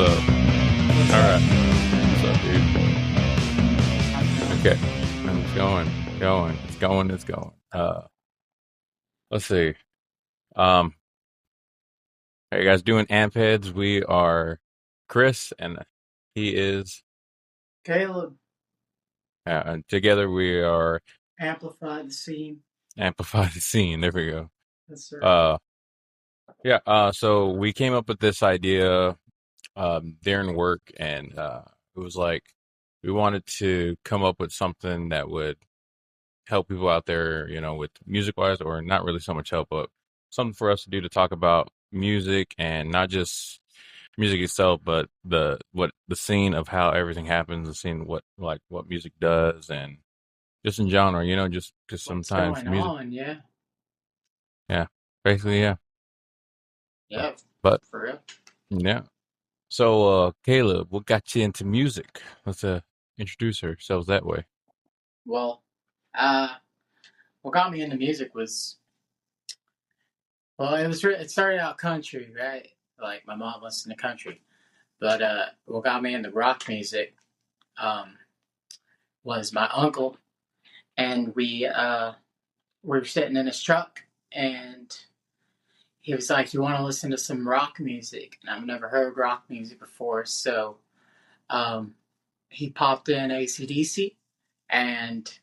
up? What's All up? right. What's up, dude? How's it Okay. It's going. Let's see. Um, Are you guys doing amp heads? We are Chris, and he is, Caleb, and together we are amplify the scene. Amplify the Scene. There we go. Yes, sir. Uh, so we came up with this idea, during work, and, it was like, we wanted to come up with something that would help people out there, with music wise, or not really so much help, but something for us to do to talk about music, and not just music itself, but the scene of how everything happens, the scene what music does, and just in genre, just because What's sometimes going music, on? Yeah. yeah, basically, yeah. Yeah, But for real. yeah. So, Caleb, what got you into music? Let's introduce ourselves that way. Well, what got me into music was, it started out country, right? Like, my mom listened to country. But what got me into rock music um, was my uncle. And we were sitting in his truck, and he was like, "You want to listen to some rock music?" And I've never heard rock music before, so um, he popped in AC/DC, and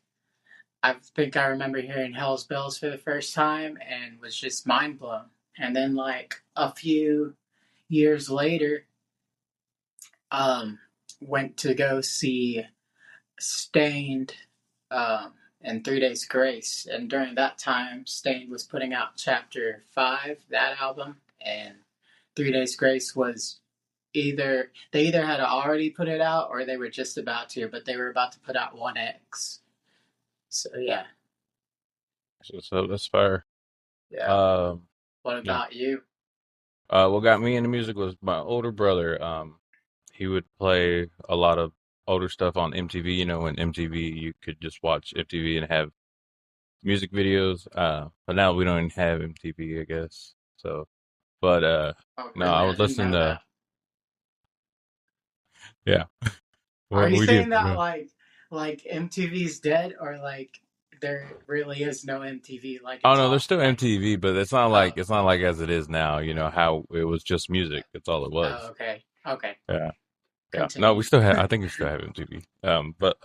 I think I remember hearing Hell's Bells for the first time and was just mind blown. And then, like a few years later, um, went to go see Stained and 3 Days Grace. And during that time, Stained was putting out Chapter 5, that album, and 3 Days Grace was they either had already put it out or they were just about to, but they were about to put out 1X. So yeah, So that's fire. yeah. Um, What yeah. about you? What got me into music was my older brother. He would play a lot of older stuff on MTV. When MTV, you could just watch MTV and have music videos. But now we don't even have MTV, I guess. So, but Oh, no, I really? I was didn't listening know to, that. yeah. Are Well, you we do. saying that like MTV's dead, or like there really is no MTV, like Oh it's no, there's all still like MTV, but it's not oh like as it is now. How it was just music. That's all it was. okay, Yeah, yeah. No, we continue. still have. I think we still have MTV. But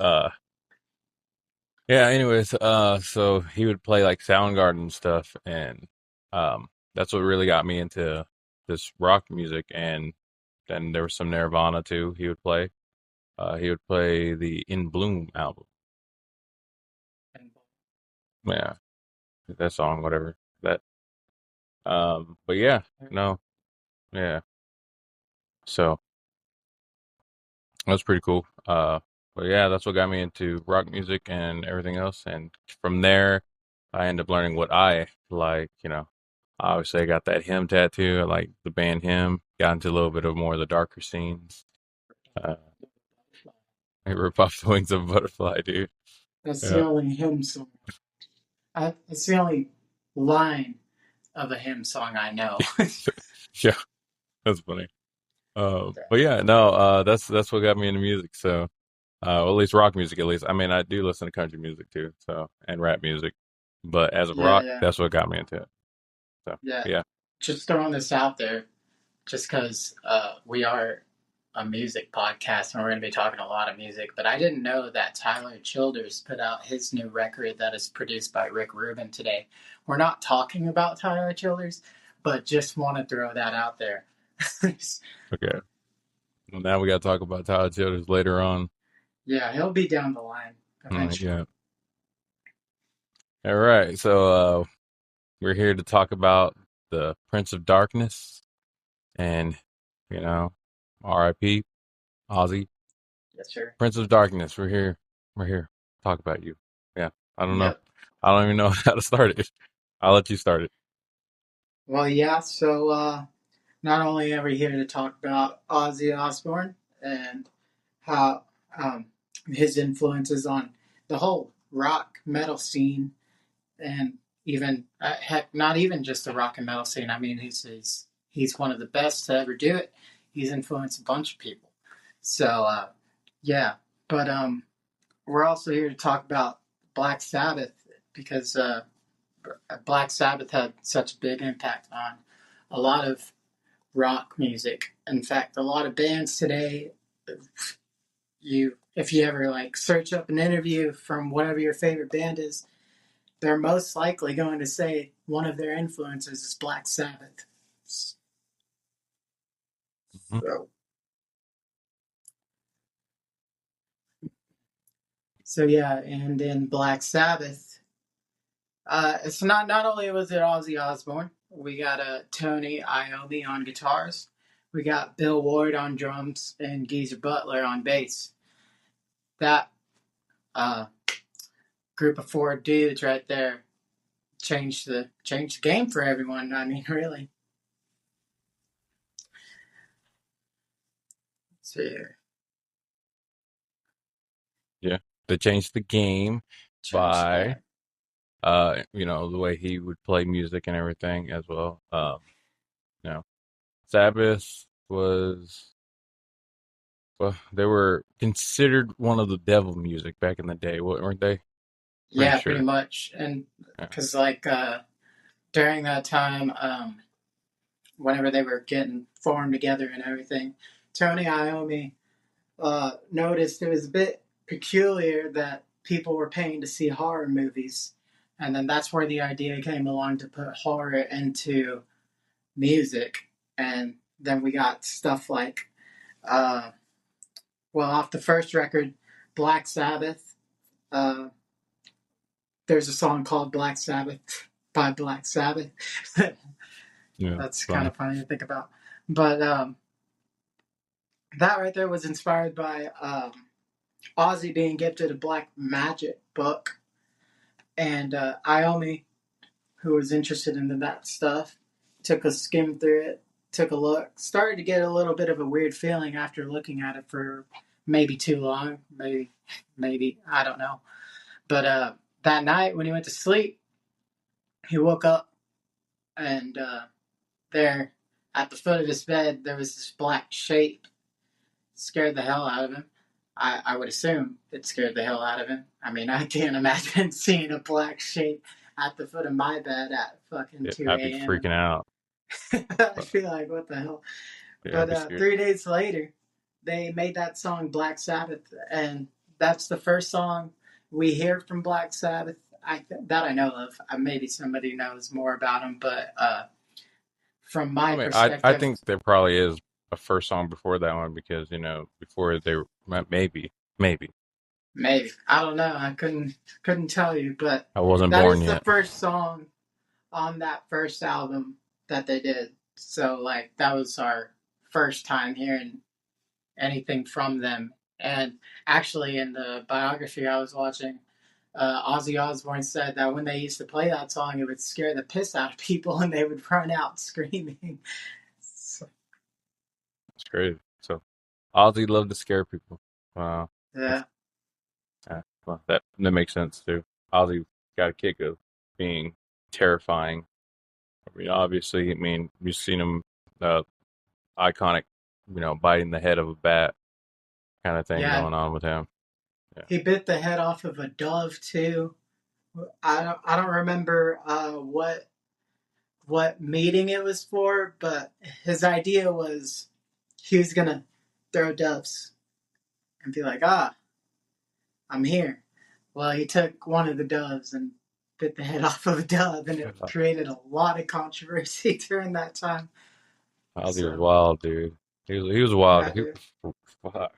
yeah. Anyways, so he would play like Soundgarden stuff, and that's what really got me into this rock music. And then there was some Nirvana too. He would play. He would play the In Bloom album. Yeah, that song, whatever that. But yeah, no, yeah. So that's pretty cool. But yeah, that's what got me into rock music and everything else. And from there, I ended up learning what I like. Obviously, I got that Him tattoo. I like the band Him. Got into a little bit of more of the darker scenes. Uh, I rip off the wings of a butterfly, dude. That's the Yeah, only hymn song. It's the only line of a hymn song I know. yeah, that's funny. But yeah, no, that's what got me into music. So, well, at least rock music, at least. I mean, I do listen to country music too, so, and rap music. But as of Yeah, rock, yeah, that's what got me into it. So yeah. yeah. Just throwing this out there, just because we are a music podcast and we're going to be talking a lot of music, but I didn't know that Tyler Childers put out his new record that is produced by Rick Rubin today. We're not talking about Tyler Childers, but just want to throw that out there. Okay. Well, now we got to talk about Tyler Childers later on. Yeah, he'll be down the line eventually. Yeah. All right. So we're here to talk about the Prince of Darkness, and you know, R.I.P. Ozzy. Yes, sir. Prince of Darkness. We're here. We're here to talk about you. Yeah. I don't know. Yep. I don't even know how to start it. I'll let you start it. Well, yeah, so not only are we here to talk about Ozzy Osbourne and how his influences on the whole rock metal scene, and even heck, not even just the rock and metal scene. I mean, he's one of the best to ever do it. he's influenced a bunch of people. So yeah, but we're also here to talk about Black Sabbath because Black Sabbath had such a big impact on a lot of rock music. In fact, a lot of bands today, if you ever like search up an interview from whatever your favorite band is, they're most likely going to say one of their influences is Black Sabbath. Mhm. So, so yeah, and in Black Sabbath, it's not only was it Ozzy Osbourne, we got Tony Iommi on guitars, we got Bill Ward on drums, and Geezer Butler on bass. That uh, group of four dudes right there changed the game for everyone. I mean, really. So Yeah, they changed the game changed the by game. the way he would play music and everything as well. You know, Sabbath was well, they were considered one of the devil music back in the day, weren't they? Pretty Yeah, pretty sure. much. And Yeah. because like during that time, whenever they were getting formed together and everything, Tony Iommi noticed it was a bit peculiar that people were paying to see horror movies, and then that's where the idea came along to put horror into music, and then we got stuff like, uh, well, off the first record, Black Sabbath. Uh, there's a song called Black Sabbath by Black Sabbath. Yeah, That's kind funny. of funny to think about. But that right there was inspired by Ozzy being gifted a black magic book. And Iommi, who was interested in that stuff, took a skim through it, took a look, started to get a little bit of a weird feeling after looking at it for maybe too long. Maybe, I don't know. But that night when he went to sleep, he woke up and there at the foot of his bed, there was this black shape. Scared the hell out of him. I would assume it scared the hell out of him. I mean, I can't imagine seeing a black shape at the foot of my bed at fucking Yeah, 2 I'd be a.m. freaking out. I But, feel like, what the hell? yeah, I'd But be scared. 3 days later, they made that song Black Sabbath, and that's the first song we hear from Black Sabbath that I know of. Maybe somebody knows more about them, but from I my mean, I perspective, think there probably is a first song before that one because before they were maybe maybe I don't know. I couldn't tell you, but I wasn't that born is the yet. first song on that first album that they did. So like that was our first time hearing anything from them. And actually, in the biography I was watching, Ozzy Osbourne said that when they used to play that song, it would scare the piss out of people, and they would run out screaming. So, It's crazy. So Ozzy loved to scare people. Wow, that's yeah, well, that makes sense too. Ozzy got a kick of being terrifying. I mean, obviously, I mean you've seen him, uh, iconic, biting the head of a bat kind of thing yeah. going on with him. Yeah, He bit the head off of a dove too. I don't remember what meeting it was for, but his idea was he was gonna throw doves and be like, I'm here. Well, he took one of the doves and bit the head off of a dove, and it created a lot of controversy during that time. Ozzy was So, wild, dude. He was wild. yeah, dude. Fuck.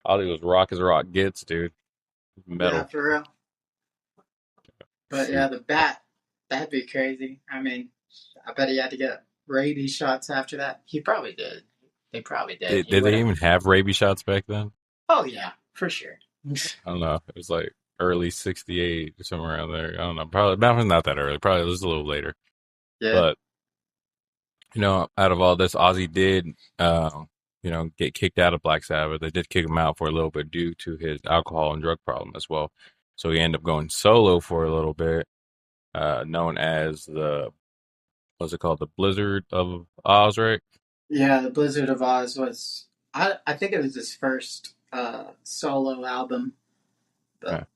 Ozzy was rock as rock gets, dude. Yeah, Metal. for real. But yeah, Shoot. the bat, that'd be crazy. I mean, I bet he had to get rabies shots after that. He probably did. They probably did. He Did would they have. even have rabies shots back then? Oh, yeah, for sure. I don't know. It was like early '68 or somewhere around there. I don't know. Probably not that early. Probably it was a little later. Yeah. But out of all this, Ozzy did, get kicked out of Black Sabbath. They did kick him out for a little bit due to his alcohol and drug problem as well. So he ended up going solo for a little bit, known as what's it called? The Blizzard of Oz, right? Yeah, the Blizzard of Oz was. I think it was his first solo album, Yeah. but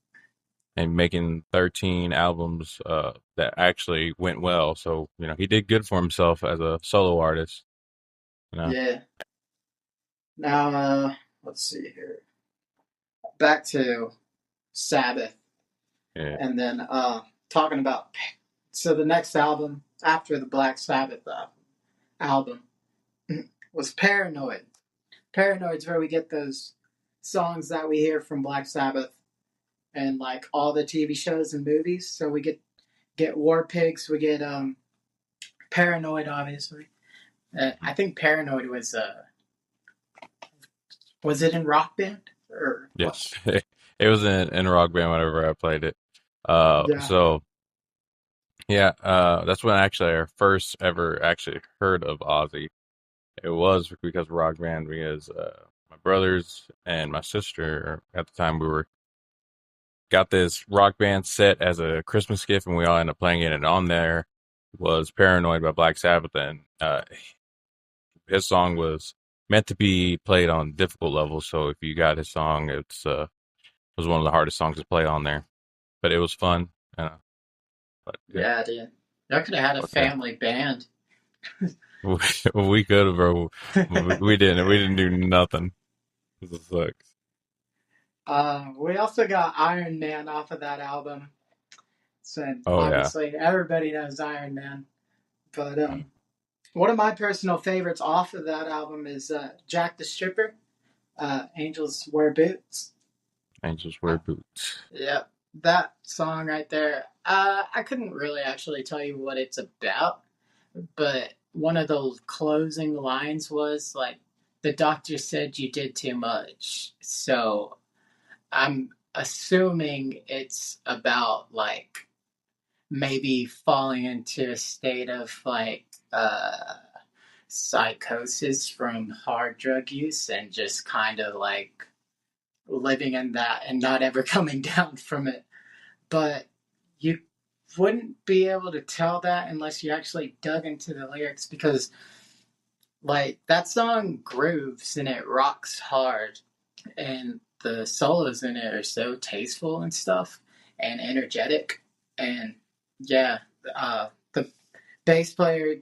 And making 13 albums that actually went well. So, he did good for himself as a solo artist, you know. yeah. Now, let's see here. Back to Sabbath, Yeah. and then talking about. So the next album after the Black Sabbath album was Paranoid. Paranoid's where we get those songs that we hear from Black Sabbath and like all the TV shows and movies. So we get War Pigs, we get Paranoid, obviously. I think Paranoid was it in Rock Band or what? Yes. It was in Rock Band whenever I played it. Yeah, So yeah, that's when actually I first ever actually heard of Ozzy. It was because of Rock Band because my brothers and my sister at the time we were got this Rock Band set as a Christmas gift and we all ended up playing it and on there was Paranoid by Black Sabbath and his song was meant to be played on difficult levels. So if you got his song, it was one of the hardest songs to play on there, but it was fun. But yeah, yeah, dude. Y'all could have had a but yeah, family band. we could have, bro. We didn't. We didn't do nothing. This sucks. We also got Iron Man off of that album. So Oh yeah. obviously everybody knows Iron Man. But one of my personal favorites off of that album is Jack the Stripper. Angels Wear Boots. Angels Uh, wear boots. Yep, that song right there. I couldn't really actually tell you what it's about, but one of those closing lines was like, "The doctor said you did too much." So I'm assuming it's about like maybe falling into a state of like psychosis from hard drug use and just kind of like living in that and not ever coming down from it. But you wouldn't be able to tell that unless you actually dug into the lyrics because like that song grooves and it rocks hard and the solos in it are so tasteful and stuff and energetic and yeah, the bass player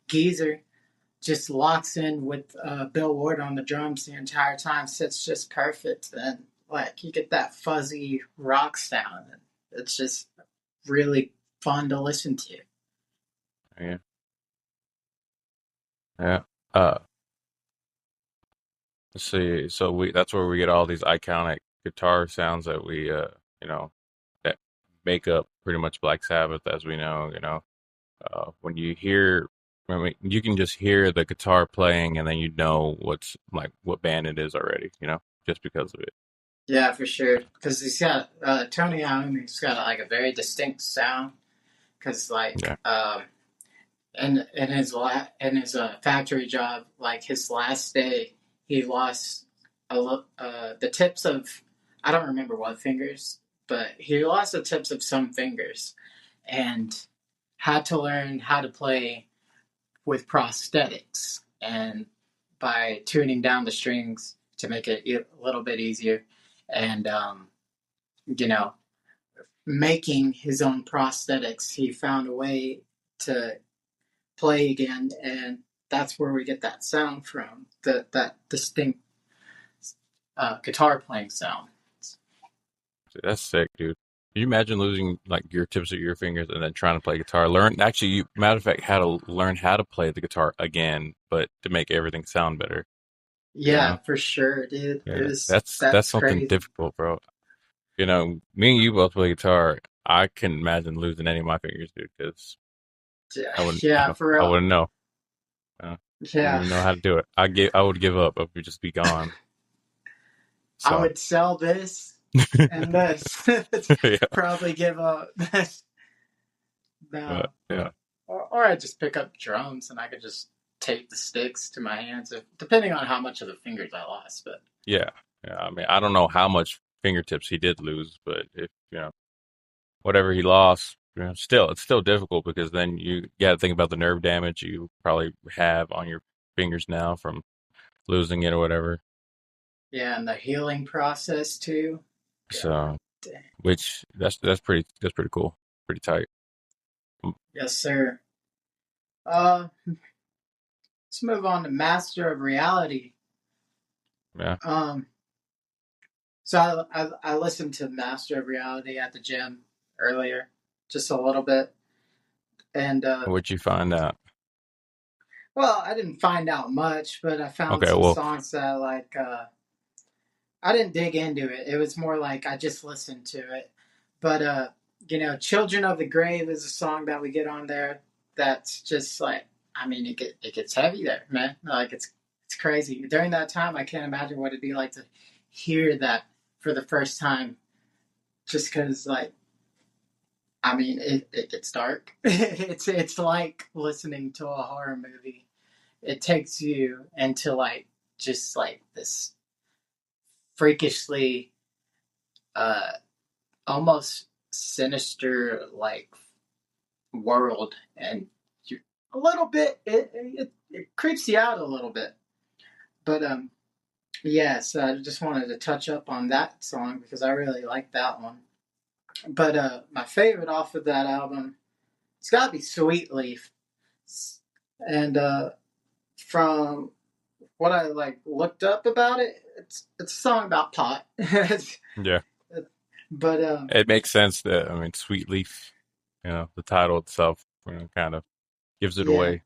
Geezer just locks in with Bill Ward on the drums the entire time. So it's just perfect. And like you get that fuzzy rock sound. And it's just really fun to listen to. Yeah. Yeah. Uh, let's see. So that's where we get all these iconic guitar sounds that we you know that make up pretty much Black Sabbath as we know. When you hear, I mean, you can just hear the guitar playing, and then you know what's like what band it is already. Just because of it. Yeah, for sure. Because he's got Tony Iommi's got like a very distinct sound. Because like Yeah. in his factory job, like his last day, he lost the tips of I don't remember what fingers, but he lost the tips of some fingers, and had to learn how to play with prosthetics and by tuning down the strings to make it a little bit easier, and you know making his own prosthetics, he found a way to play again, and that's where we get that sound from, that distinct guitar playing sound. That's sick, dude. Can you imagine losing like your tips of your fingers and then trying to play guitar? Learn actually, matter of fact, how to learn how to play the guitar again, but to make everything sound better. You Yeah, know? for sure, dude. Yeah, that's That's something crazy. difficult, bro. Me and you both play guitar. I couldn't imagine losing any of my fingers, dude, because Yeah, I wouldn't, yeah, for I real. wouldn't know. Uh, wouldn't Yeah, even know how to do it. I would give up. I would just be gone. I So, would sell this and this. yeah, Probably give up. but No, yeah, or I just pick up drums and I could just tape the sticks to my hands, depending on how much of the fingers I lost. But yeah, yeah. I mean, I don't know how much fingertips he did lose, but if whatever he lost, still it's still difficult because then you got to think about the nerve damage you probably have on your fingers now from losing it or whatever. Yeah, and the healing process too. So, God damn. which that's pretty cool, pretty tight. Yes, sir. Let's move on to Master of Reality. Yeah. Um, so I listened to Master of Reality at the gym earlier, just a little bit, and What'd you find out? well, I didn't find out much, but I found Okay, some well, songs that like. I didn't dig into it. It was more like I just listened to it. But "Children of the Grave" is a song that we get on there. That's just like, I mean, it gets heavy there, man. Like it's crazy. During that time, I can't imagine what it'd be like to hear that for the first time. Just because, like, I mean, it gets dark. It's like listening to a horror movie. It takes you into like just like this freakishly uh almost sinister like world, and you a little bit it creeps you out a little bit. But yes, I just wanted to touch up on that song because I really like that one. But my favorite off of that album, it's got to be Sweet Leaf. And from what I like looked up about it, it's a song about pot. yeah, But it makes sense that I mean, Sweet Leaf, the title itself, kind of gives it yeah, away.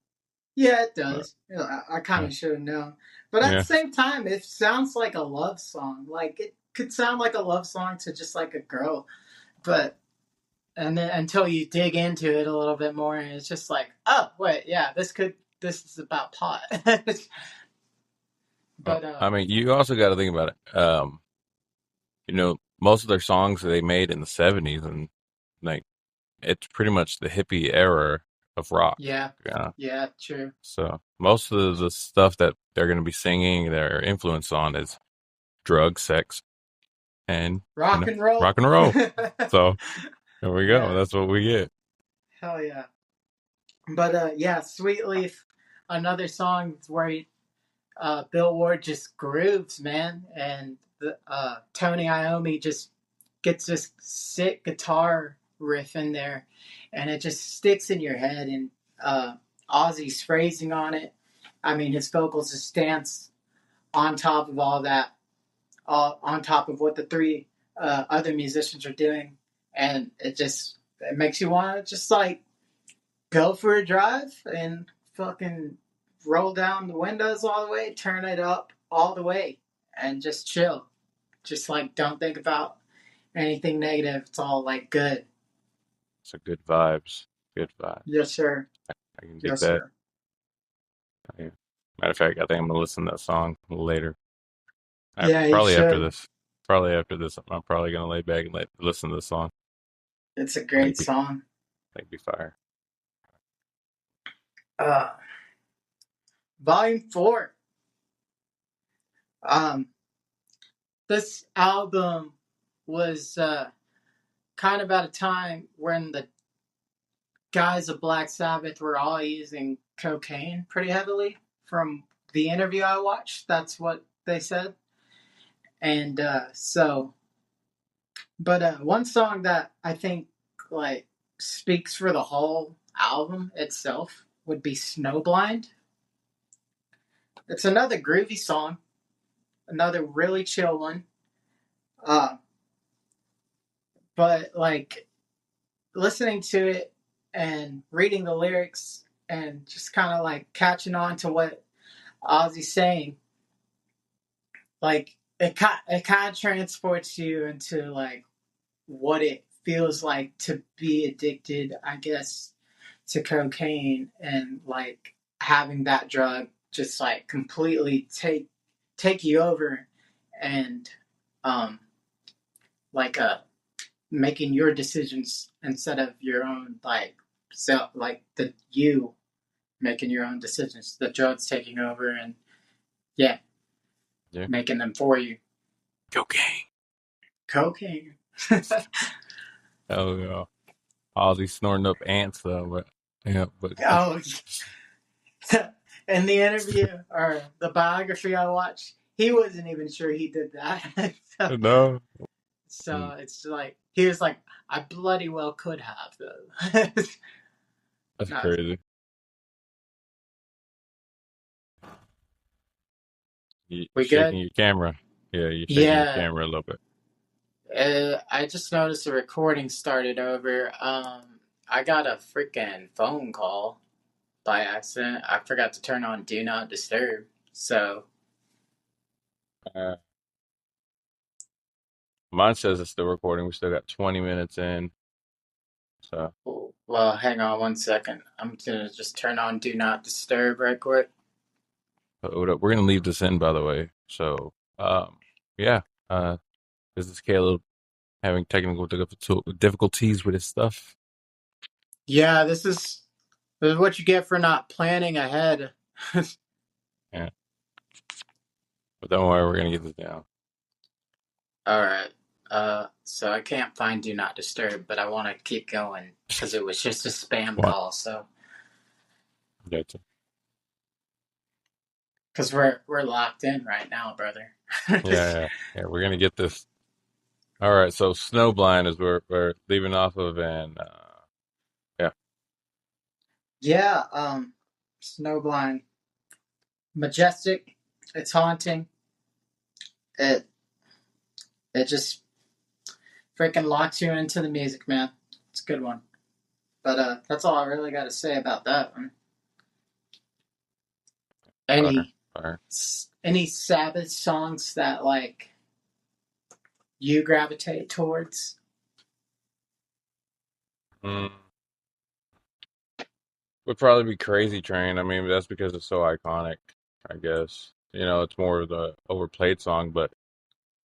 yeah, it But does. I kind yeah, of should have known. But at the yeah. same time, it sounds like a love song. Like it could sound like a love song to just like a girl. But and then until you dig into it a little bit more, and it's just like, oh wait, yeah, this is about pot. Well, But I mean, you also got to think about it. Most of their songs they made in the '70s, and like it's pretty much the hippie era of rock. yeah, Yeah. yeah, true. So most of the stuff that they're going to be singing their influence on is drugs, sex, and Rock and roll. rock and roll. So there we go. Yeah, That's what we get. hell yeah. But yeah, Sweet Leaf, another song where Bill Ward just grooves, man, and Tony Iommi just gets this sick guitar riff in there, and it just sticks in your head. And Ozzy's phrasing on it. I mean, his vocals just dance on top of all that, all on top of what the three other musicians are doing, and it makes you want to just like go for a drive and fucking roll down the windows all the way, turn it up all the way, and just chill. Just like don't think about anything negative. It's all like good. So good vibes. Good vibes. Yes, sir. I can dig Yes, that. sir. Yeah. Matter of fact, I think I'm gonna listen to that song a little later. Yeah, you Probably after should. this. Probably after this, I'm probably gonna lay back and listen to the song. It's a I think great be, song. be fire. Uh, Volume 4. Um, this album was kind of at a time when the guys of Black Sabbath were all using cocaine pretty heavily. From the interview I watched, that's what they said. And but one song that I think like speaks for the whole album itself would be "Snowblind." It's another groovy song, another really chill one. Uh, but like listening to it and reading the lyrics and just kind of like catching on to what Ozzy's saying, like it kind of transports you into like what it feels like to be addicted, I guess, to cocaine, and like having that drug just like completely take you over, and um like making your decisions instead of your own, like self, like the you making your own decisions, the drugs taking over, and yeah, Yeah. making them for you. Cocaine. Cocaine. Oh yeah. Ozzy snorting up ants though, but yeah, but Oh, In the interview or the biography I watched, he wasn't even sure he did that. so, No. so it's like he was like, I bloody well could have though. That's no, crazy. You we shaking good? your camera. Yeah, you're shaking your Yeah. camera a little bit. I just noticed the recording started over. I got a freaking phone call by accident. I forgot to turn on Do Not Disturb. So, Uh, Mine says it's still recording. We still got 20 minutes in. So well, hang on one second. I'm gonna just turn on Do Not Disturb right quick. we're gonna leave this in, by the way. So yeah. Uh, this is Caleb having technical difficulties with his stuff. Yeah, this is what you get for not planning ahead. Yeah, but don't worry, we're gonna get this down. All right. So I can't find Do Not Disturb, but I want to keep going because it was just a spam What? call. So, Gotcha. because we're locked in right now, brother. Yeah. We're gonna get this. All right. So Snowblind is where we're leaving off of, and yeah. Yeah. Snowblind, majestic. It's haunting. It it just freaking locks you into the music, man. It's a good one. But that's all I really got to say about that one. Fire, Any fire. any Sabbath songs that like you gravitate towards? Mm. Would probably be Crazy Train. I mean, that's because it's so iconic, I guess. It's more of the overplayed song, but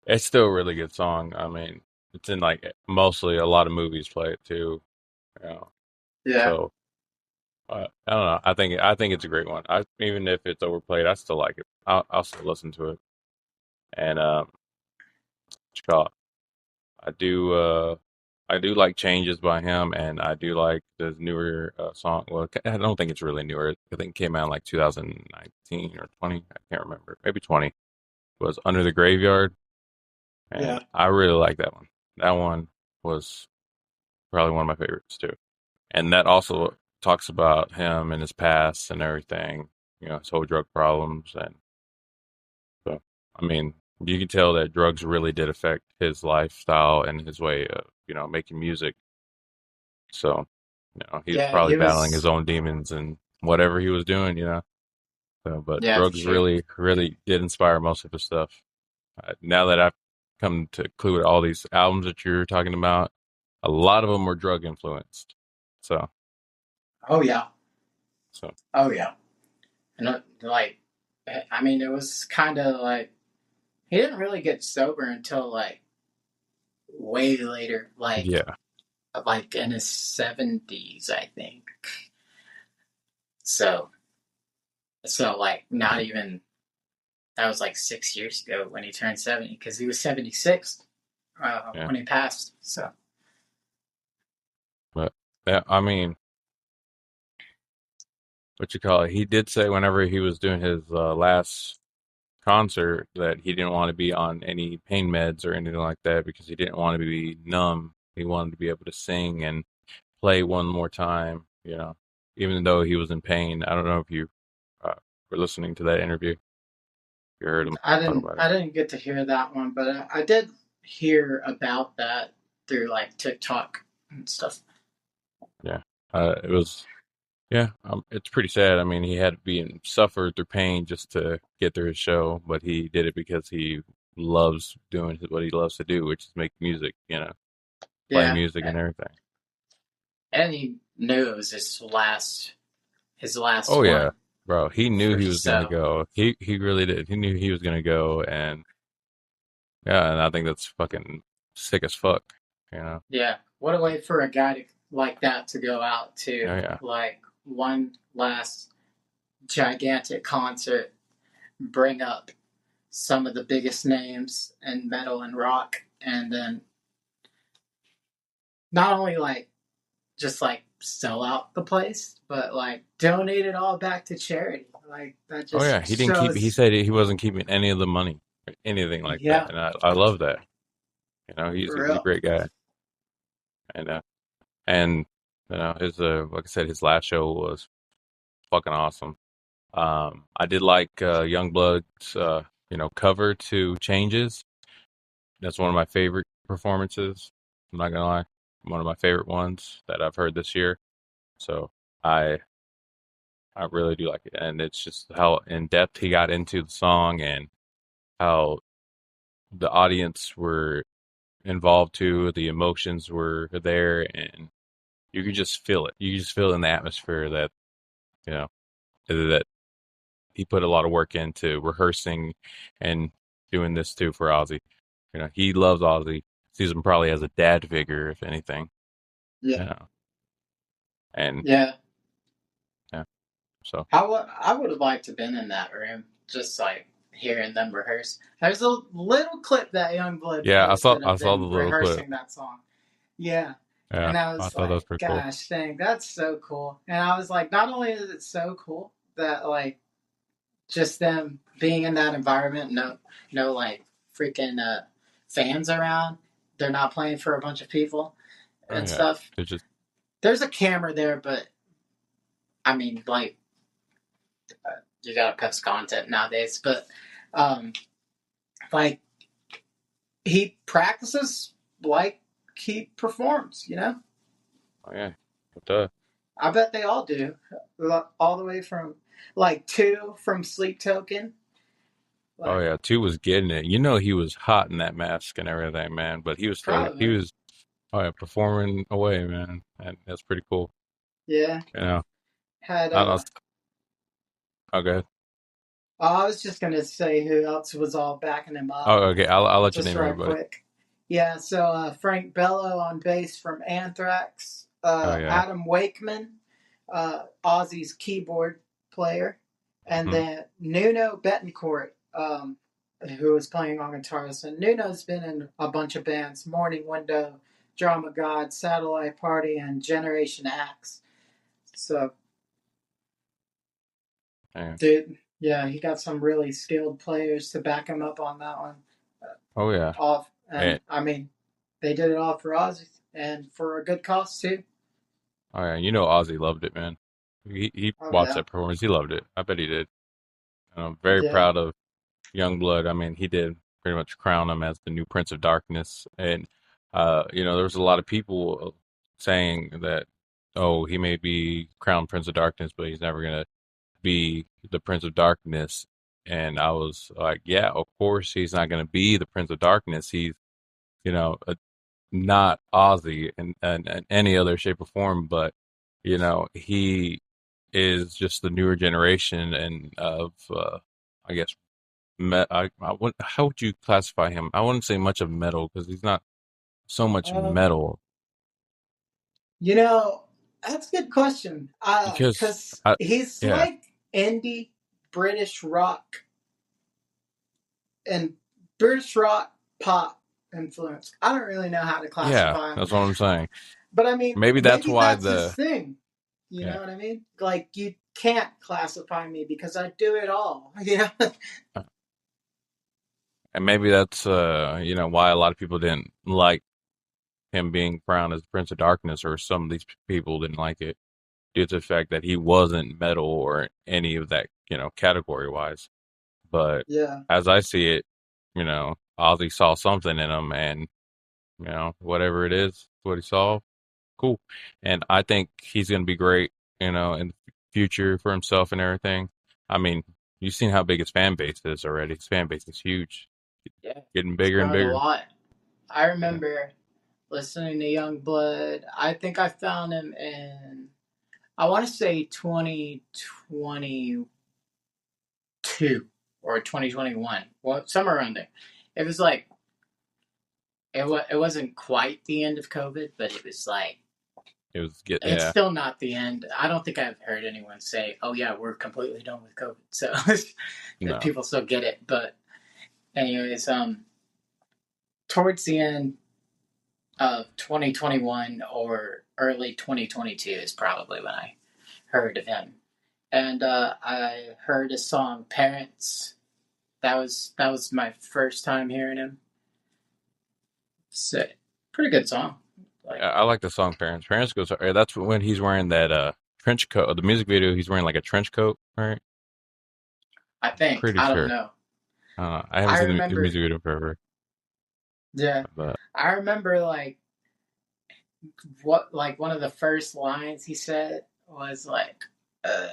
it's still a really good song. I mean, it's in like mostly a lot of movies play it too. You know, Yeah, so I don't know. I think it's a great one. Even if it's overplayed, I still like it. I'll still listen to it. And what you call it? I do I do like Changes by him, and I do like the newer song. Well, I don't think it's really newer. I think it came out in like 2019 or 20. I can't remember. Maybe 20. It was Under the Graveyard, and yeah, I really like that one. That one was probably one of my favorites too. And that also talks about him and his past and everything. His whole drug problems, and so I mean, you can tell that drugs really did affect his lifestyle and his way of making music. So, he was yeah. probably He battling his was. own demons and whatever he was doing. So, but Yeah, for drugs sure. really, really did inspire most of his stuff. Now that I've come to include all these albums that you're talking about, a lot of them were drug influenced. So, Oh yeah, so oh yeah. And like, I mean, it was kind of like he didn't really get sober until like way later, yeah, like in his 70s, I think. So, so like not even that was like 6 years ago when he turned 70 because he was 76 yeah. when he passed. So, But yeah, I mean, what you call it? He did say whenever he was doing his last concert that he didn't want to be on any pain meds or anything like that because he didn't want to be numb. He wanted to be able to sing and play one more time, even though he was in pain. I don't know if you uh, were listening to that interview. You heard him talk about it. I didn't get to hear that one, but I did hear about that through like TikTok and stuff. Yeah. It was, yeah, it's pretty sad. I mean, he had to suffered through pain just to get through his show, but he did it because he loves doing what he loves to do, which is make music, play Yeah, music and everything. and he knew it was his last Oh yeah, one. bro. He knew For he was gonna so, go. He really did. He knew he was gonna go, and yeah, and I think that's fucking sick as fuck. You know? yeah, what a way for a guy like that to go out to Oh yeah, like one last gigantic concert, bring up some of the biggest names in metal and rock, and then not only like just like sell out the place, but like donate it all back to charity. Like that Oh yeah, just he didn't keep. He shows. said he wasn't keeping any of the money, or anything like that, Yeah, and I love that. for He's a real. great guy, and his like I said, his last show was fucking awesome. I did like Youngblood's cover to Changes. That's one of my favorite performances. I'm not gonna lie, one of my favorite ones that I've heard this year. So I I really do like it, and it's just how in depth he got into the song and how the audience were involved too. The emotions were there, and you could just feel it. You could just feel in the atmosphere that you know that he put a lot of work into rehearsing and doing this too for Ozzy. He loves Ozzy. Sees him probably as a dad figure, if anything. Yeah, You know, and yeah. yeah. So I would have liked to have been in that room, just like hearing them rehearse. There's a little clip that Youngblood yeah, posted I of saw the them little clip. rehearsing that song. Yeah. Yeah, And I I was thought that was like, pretty cool. gosh dang, that's so cool. And I was like, not only is it so cool that like just them being in that environment, no like freaking fans around. They're not playing for a bunch of people Oh and yeah, stuff. it's just There's a camera there, but I mean, like you gotta post content nowadays. But um, like he practices like he performs. oh yeah, it does. I bet they all do, all the way from like two from Sleep Token. Oh Like yeah, two was getting it. He was hot in that mask and everything, man. But he probably, was oh yeah, performing away, man, and that's pretty cool. yeah. You know, Had I was okay. I was just gonna say who else was all backing him up, Oh okay, I'll let you just name right everybody. quick. Yeah, so Frank Bello on bass from Anthrax, Oh yeah, Adam Wakeman, Ozzy's keyboard player, and hmm then Nuno Betancourt, who was playing on guitar. So Nuno's been in a bunch of bands: Morning Window, Drama God, Satellite Party, and Generation X. So, yeah. dude, yeah, he got some really skilled players to back him up on that one. Oh yeah, Off, and and I mean, they did it all for Ozzy and for a good cause too. oh yeah, Ozzy loved it, man. He Oh watched yeah, that performance. He loved it. I bet he did. And I'm very yeah, proud of Youngblood. I mean, he did pretty much crown him as the new Prince of Darkness, and there was a lot of people saying that, oh, he may be crowned Prince of Darkness, but he's never gonna be the Prince of Darkness. And I was like, yeah, of course he's not gonna be the Prince of Darkness. He's not Ozzy in any other shape or form, but he is just the newer generation and of I guess how would you classify him? I wouldn't say much of metal because he's not so much um, metal you know that's a good question. because Cause I he's yeah like indie British rock and British rock pop influence. I don't really know how to yeah classify him, that's what I'm saying. but I mean, Maybe that's maybe why that's his the thing. You yeah know what I mean? Like you can't classify me because I do it all. and maybe that's why a lot of people didn't like him being crowned as the Prince of Darkness, or some of these people didn't like it due to the fact that he wasn't metal or any of that, category wise. But Yeah. as I see it, Ozzy saw something in him, and whatever it is, what he saw, cool. And I think he's going to be great, in the future for himself and everything. I mean, you've seen how big his fan base is already. His fan base is huge, Yeah. getting It's bigger and grown a bigger. lot. I Yeah. remember listening to Youngblood. I think I found him in, I want to say 2022 or 2021. Well, somewhere around there. It was like, it wasn't quite the end of COVID, but it was like, It was it's yeah, still not the end. I don't think I've heard anyone say, oh, yeah, we're completely done with COVID. So no, people still get it. But, anyways, towards the end of 2021 or early 2022 is probably when I heard of him. And I heard his song "Parents." That was my first time hearing him. So, pretty good song. I like the song "Parents." Parents goes. That's when he's wearing that trench coat. The music video, he's wearing like a trench coat, right? I think. Pretty I don't sure. know. I haven't I seen the remember. music video forever, Yeah, but I remember what one of the first lines he said was uh,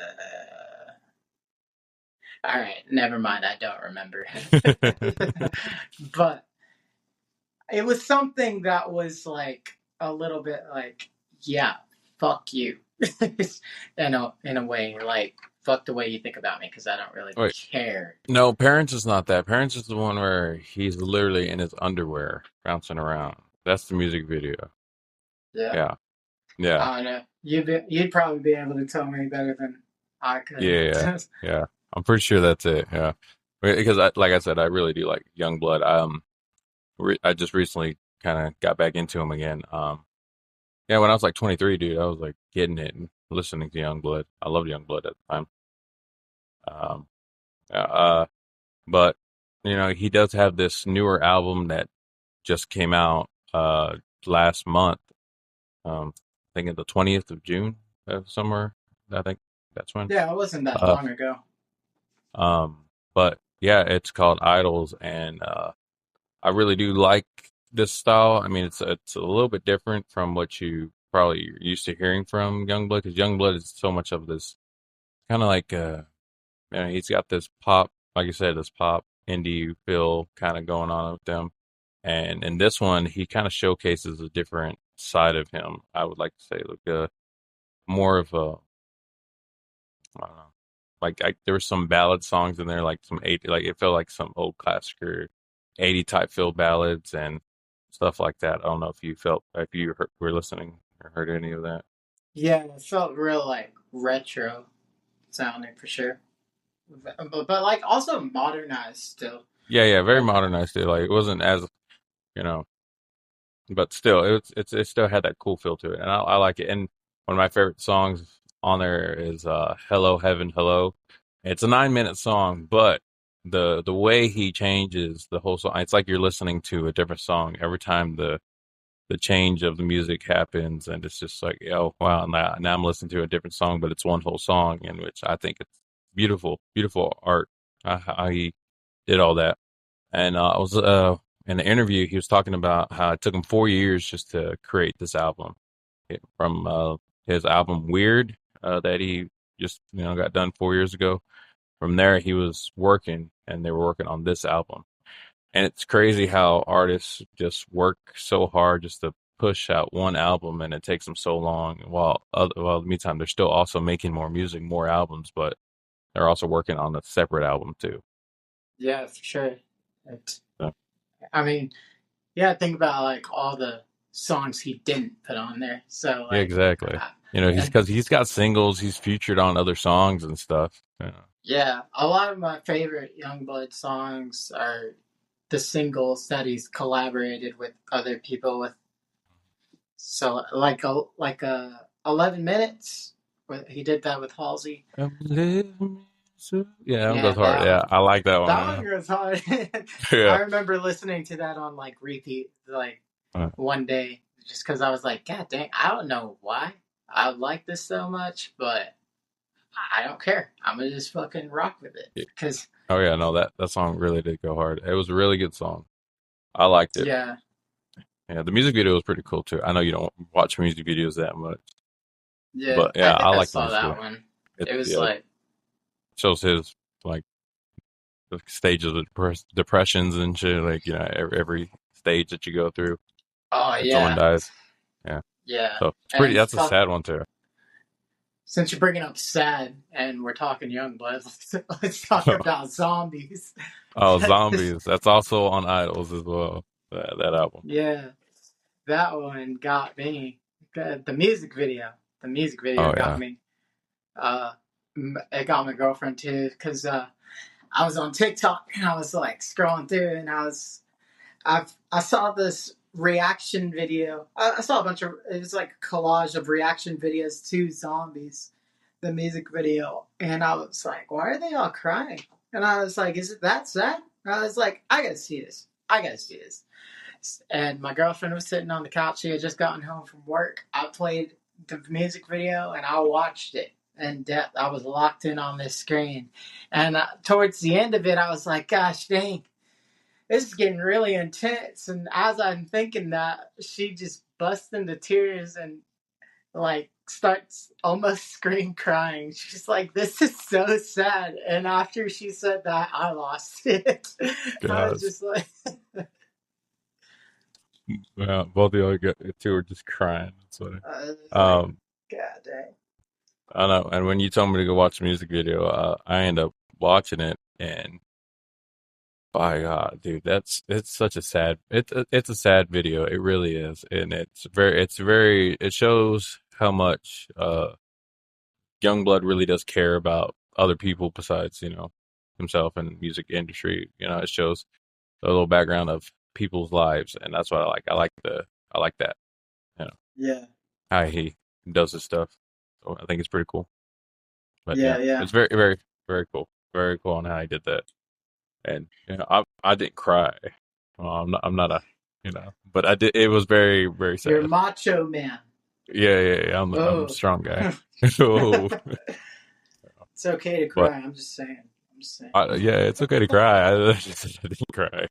all right, never mind, I don't remember. But it was something that was a little bit yeah, fuck you. In a way, fuck the way you think about me, because I don't really wait, care. no, Parents is not that. Parents is the one where he's literally in his underwear bouncing around. That's the music video. Yeah. Yeah, yeah, I don't know. You'd probably be able to tell me better than I could. yeah, yeah. I'm pretty sure that's it. Yeah, because like I said, I really do like Yungblud. I just recently kind of got back into him again. Yeah, when I was like 23, dude, I was like getting it and listening to Yungblud. I loved Yungblud at the time. Um, yeah, but he does have this newer album that just came out last month. I think it's the 20th of June, somewhere. I think that's when. Yeah, it wasn't that Uh, long ago. but yeah, it's called Idols, and I really do like this style. I mean, it's a little bit different from what you probably are used to hearing from Yungblud, because Yungblud is so much of this kind of like he's got this pop, like you said, this pop indie feel kind of going on with them. And in this one, he kind of showcases a different side of him. I would like to say, like more of a, I don't know, there were some ballad songs in there, like some 80, like it felt like some old classic or 80 type feel ballads and stuff like that. I don't know if you were listening or heard any of that. Yeah, it felt real retro sounding for sure. But also modernized still. Yeah, yeah, very Like modernized. Like it wasn't as you know but still, it still had that cool feel to it, and I like it. And one of my favorite songs on there is "Hello Heaven Hello." It's a 9 minute song, but the way he changes the whole song, it's like you're listening to a different song every time the change of the music happens, and it's just like, oh wow, now I'm listening to a different song, but it's one whole song, in which I think it's beautiful, beautiful art. How he did all that. And I was in an interview, he was talking about how it took him 4 years just to create this album. From his album Weird, that he just got done 4 years ago. From there, he was working, and they were working on this album. And it's crazy how artists just work so hard just to push out one album, and it takes them so long. While in the meantime, they're still also making more music, more albums, but they're also working on a separate album too. yeah, for sure. It's, So, I mean, yeah, think about all the songs he didn't put on there. So yeah, exactly. uh, He's and because he's got singles, he's featured on other songs and stuff. Yeah, yeah, a lot of my favorite Youngblood songs are the singles that he's collaborated with other people with. So 11 minutes. He did that with Halsey. yeah, it Yeah, goes hard. Yeah, I like that one. that one goes hard. I Yeah, remember listening to that on repeat yeah. one day, just because I was like, God dang, I don't know why I like this so much, but I don't care. I'm gonna just fucking rock with it. Yeah. Cause Oh yeah, no, that song really did go hard. It was a really good song. I liked it. yeah, Yeah, the music video was pretty cool too. I know you don't watch music videos that much, yeah, but I yeah, I think I like the saw music that video. one. It It was yeah, shows his like the stages of depressions and shit. Like every stage that you go through, oh and someone yeah, dies. Yeah, yeah. so it's pretty. And That's a sad one too. since you're bringing up sad and we're talking Youngblood, let's talk about zombies. Oh, Zombies. That's also on Idols as well. That album. Yeah, that one got me. The music video. The music video Oh got yeah. me. Uh, it got my girlfriend too, because I was on TikTok and I was scrolling through, and I saw this reaction video. I saw a bunch of, it was like a collage of reaction videos to Zombies, the music video, and I was like, why are they all crying? And I was like, is it that sad? And I was like, I gotta see this. I gotta see this. And my girlfriend was sitting on the couch. She had just gotten home from work. I played the music video and I watched it in depth. I was locked in on this screen. And towards the end of it, I was like, gosh dang, this is getting really intense. And as I'm thinking that, she just busts into tears and like starts almost scream crying. She's like, this is so sad. And after she said that, I lost it. I was Gosh. just like, Yeah, both of y'all get two are just crying. That's funny. I was like, Um, God dang. I know. And when you told me to go watch the music video, I end up watching it, and by God, dude, it's such a sad. It's a sad video. It really is, and it shows how much Youngblood really does care about other people besides himself and the music industry. It shows a little background of people's lives, and that's what I like. I like that. You know Yeah. how he does his stuff. So I think it's pretty cool. But Yeah, yeah, yeah. it's very, very, very cool. Very cool on how he did that. And I didn't cry. Well, I'm not a but I did. It was very, very You're sad. macho man. Yeah. I'm a Oh. strong guy. Oh, It's okay to but cry. I'm just saying. I'm just saying. yeah, it's okay to cry. I didn't cry.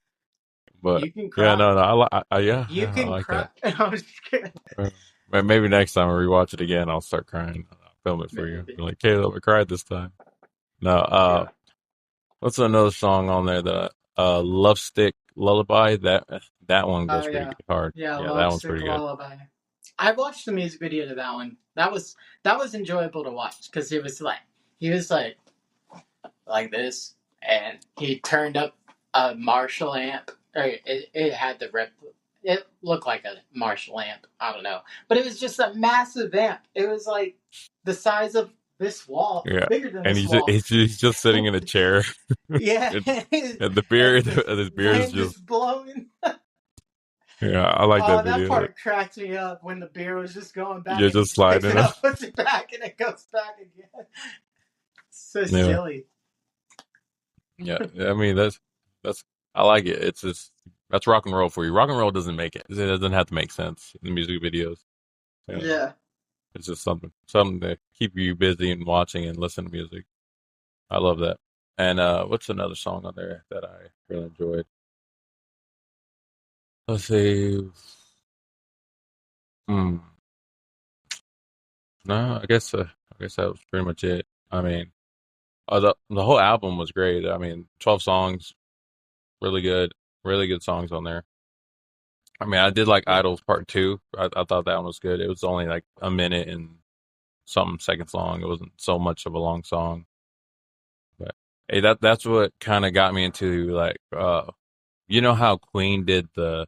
But You can yeah, cry. no, yeah, You I can like cry. that. I'm just kidding. Uh, Maybe next time I rewatch it again, I'll start crying. I'll film it for you. Maybe. Be like, Caleb, I cried this time. No, Yeah. what's another song on there? The Love Stick Lullaby. That one Oh goes pretty yeah. good hard. Yeah, Yeah, that Love one's Sick pretty good. Lullaby. I watched the music video to that one. That was enjoyable to watch because he was like this, and he turned up a Marshall amp. Or it had the rip. It looked like a Marshall amp. I don't know, but it was just a massive amp. It was like the size of this wall, Yeah, bigger than and this wall. he's just sitting in a chair, Yeah, and, and and the beer the his beer is wind just just blowing. yeah. I like that Oh, that video. part cracked me up when the beer was just going back You're and he just just picks sliding it up. up, puts it back, and it goes back again. So Yeah, silly. yeah. I mean that's I like it. It's just that's rock and roll for you. Rock and roll doesn't make it. It doesn't have to make sense in the music videos. You know, Yeah. it's just something to keep you busy and watching and listening to music. I love that. And what's another song on there that I really enjoyed? Let's see. Hmm. No, I guess that was pretty much it. I mean, the whole album was great. I mean, 12 songs, really good songs on there. I mean, I did like Yeah. Idols Part Two. I thought that one was good. It was only like a minute and something seconds long. It wasn't so much of a long song, but hey, that's what kind of got me into like, how Queen did the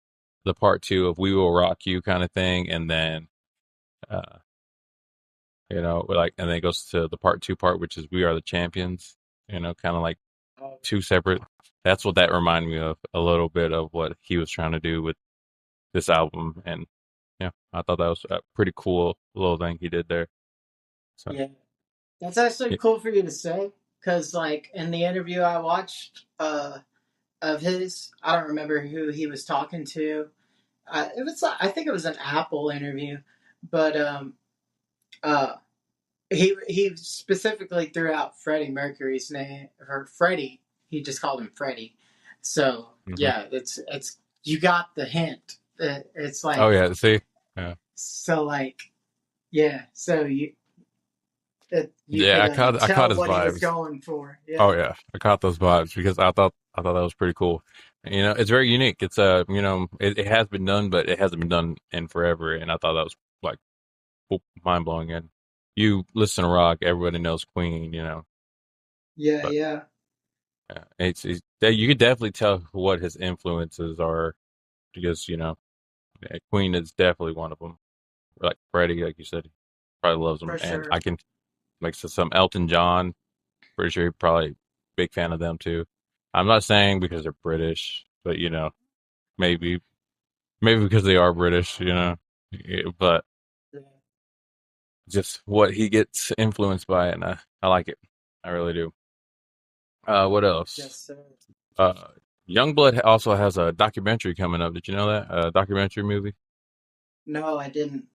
Part Two of "We Will Rock You" kind of thing, and then uh, like, and then it goes to the Part Two part, which is "We Are the Champions." Kind of like Oh, two separate. That's what that reminded me of a little bit of what he was trying to do with this album, and yeah, I thought that was a pretty cool little thing he did there. So yeah. That's actually yeah, cool for you to say, because like in the interview I watched of his, I don't remember who he was talking to. It was I think it was an Apple interview, but uh, he specifically threw out Freddie Mercury's name, or Freddie. He just called him Freddie. So hmm yeah, it's you got the hint. It's oh like yeah, see, yeah, so like yeah. So you yeah, could I caught tell his what he was vibes. going for. Oh Yeah, yeah, I caught those vibes because I thought that was pretty cool. It's very unique. It's it has been done, but it hasn't been done in forever, and I thought that was like mind blowing. And you listen to rock, everybody knows Queen, yeah, but yeah, yeah, that you could definitely tell what his influences are because yeah, Queen is definitely one of them. Like Freddie, like you said, probably loves them, for and sure. I can like some Elton John. Pretty sure you're probably big fan of them too. I'm not saying because they're British, but maybe. maybe because they are British, you know. Yeah, but just what he gets influenced by, and I like it. I really do. What Yes, else? sir. Uh, Youngblood also has a documentary coming up. Did you know that? A documentary movie? No, I didn't.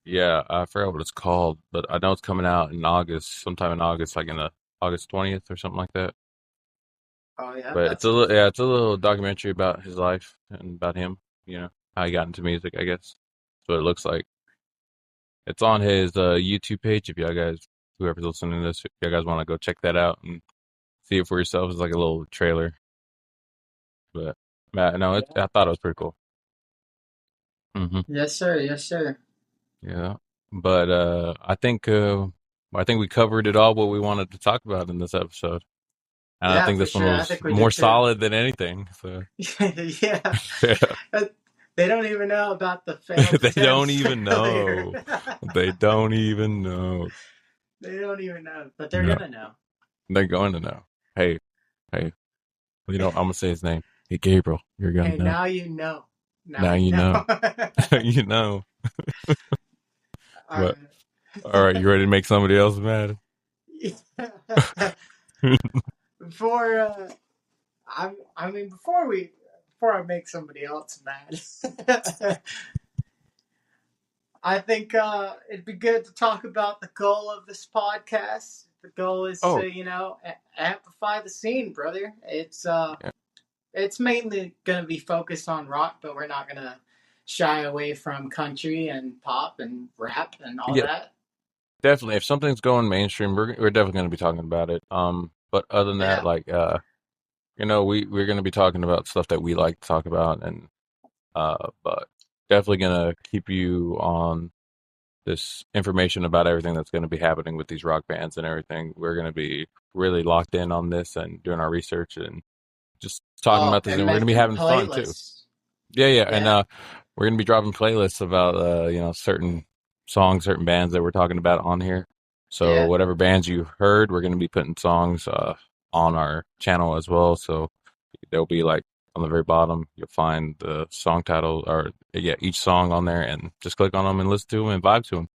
Yeah, I forgot what it's called, but I know it's coming out in August, sometime in August, like in the August 20th or something like that. Oh yeah, But that's cool. it's a little documentary about his life and about him, you know, how he got into music, I guess. That's what it looks like. It's on his YouTube page. If y'all guys, whoever's listening to this, if you guys want to go check that out and see it for yourselves, it's like a little trailer. But no, Yeah. I thought it was pretty cool. Hmm. Yes, sir. Yes, sir. Yeah, but I think we covered it all what we wanted to talk about in this episode, and I Yeah, think for this one sure. I was think we more did too. solid than anything. So Yeah. yeah, They don't even know about the failed they don't attempts even earlier. know. They don't even know. They don't even know, but they're No, gonna know. they're going to know. Hey, hey, you know, I'm gonna say his name. Hey, Gabriel, you're gonna Hey, know. now you know. Now Now you you know. know. You know. All But all right, you ready to make somebody else mad? right. Before I mean before I make somebody else mad, I think it'd be good to talk about the goal of this podcast. The goal is Oh, to, amplify the scene, brother. yeah. It's mainly going to be focused on rock, but we're not going to shy away from country and pop and rap and all Yeah, that. definitely. If something's going mainstream, we're definitely going to be talking about it. But other than that, Yeah. like you know, we're going to be talking about stuff that we like to talk about, and but definitely going to keep you on this information about everything that's going to be happening with these rock bands and everything. We're going to be really locked in on this and doing our research and just talking Oh, about this, and and we're going to be making having fun too. playlists. Yeah, yeah, and Yeah. we're gonna be dropping playlists about you know, certain songs, certain bands that we're talking about on here. So Yeah. whatever bands you heard, we're gonna be putting songs on our channel as well. So there'll be like on the very bottom, you'll find the song title or yeah, each song on there, and just click on them and listen to them and vibe to them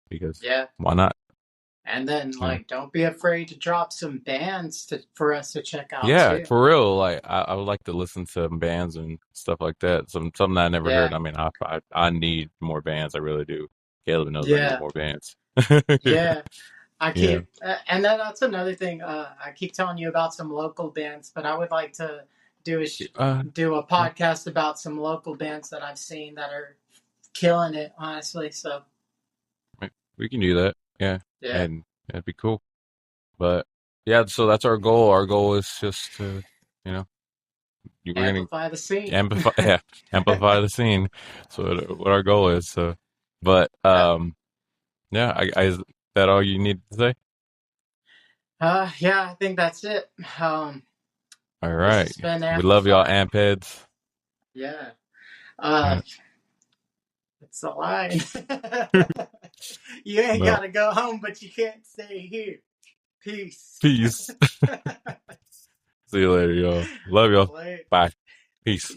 because Yeah. why not? And then, Yeah. don't be afraid to drop some bands for us to check out Yeah, too. for real. Like I would like to listen to bands and stuff like that. Something I never heard. Yeah. I mean, I need more bands. I really do. Caleb knows I need Yeah. more bands. Yeah. I Yeah. keep, and then that's another thing. I keep telling you about some local bands, but I would like to do a do a Yeah. podcast about some local bands that I've seen that are killing it. Honestly, so We can do that. Yeah, yeah, and that'd be cool. But yeah, so that's our goal. Our goal is just to, you know, we're gonna amplify the scene. amplify, yeah, amplify the scene. So what our goal is. So, but Yeah, yeah, is that all you need to say? yeah, I think that's it. All This right. has been We love y'all, amplified. amp heads. Yeah, All uh, right. it's a line. You ain't Well, gotta go home, but you can't stay here. Peace. peace. See you later, y'all. Love y'all. Later. Bye. Peace.